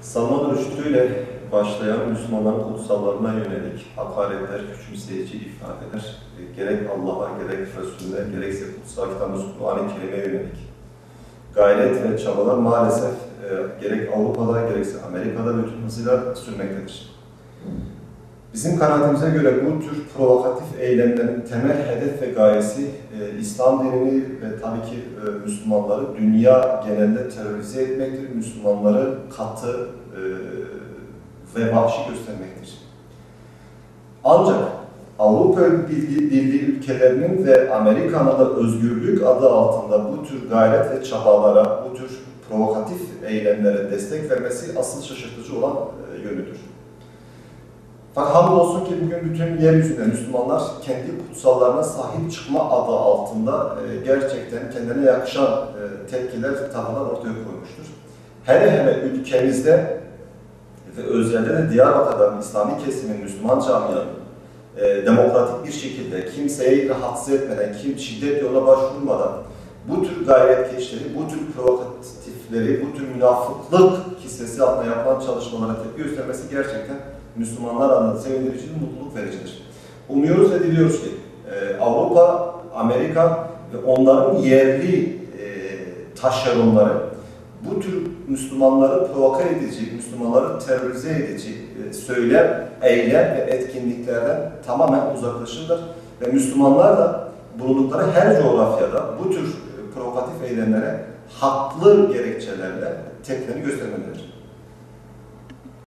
Salman Rushdie ile başlayan Müslümanların kutsallarına yönelik hakaretler, küçümseyici ifadeler, gerek Allah'a, gerek Resulüne, gerekse kutsal kitabımız Kur'an-ı Kerim'e yönelik gayret ve çabalar maalesef gerek Avrupa'da, gerekse Amerika'da bütün hızıyla sürmektedir. Bizim kanaatimize göre bu tür provokatif eylemlerin temel hedef ve gayesi İslam dinini ve tabii ki Müslümanları dünya genelinde terörize etmektir. Müslümanları katı ve vahşi göstermektir. Ancak Avrupa Birliği ülkelerinin ve Amerika'nın da özgürlük adı altında bu tür gayret ve çabalara, bu tür provokatif eylemlere destek vermesi asıl şaşırtıcı olan yönüdür. Fakat hamdolsun ki bugün bütün yeryüzünde Müslümanlar kendi kutsallarına sahip çıkma adı altında gerçekten kendine yakışan tepkiler, tavırlar ortaya koymuştur. Hele hele ülkemizde ve özellikle de Diyarbakır'da İslami kesimin, Müslüman camianın demokratik bir şekilde kimseyi rahatsız etmeden, şiddet yoluna başvurmadan bu tür gayretkeşleri, bu tür provokatifleri, bu tür münafıklık hissesi altında yapılan çalışmalara tepki göstermesi gerçekten Müslümanlar adına sevindirici, mutluluk vericidir. Umuyoruz ve diliyoruz ki Avrupa, Amerika ve onların yerli taşeronları bu tür Müslümanları provoke edici, Müslümanları terörize edici söylem, eylem ve etkinliklerden tamamen uzaklaşırlar ve Müslümanlar da bulundukları her coğrafyada bu tür provokatif eylemlere haklı gerekçelerle tepkilerini göstermelidir.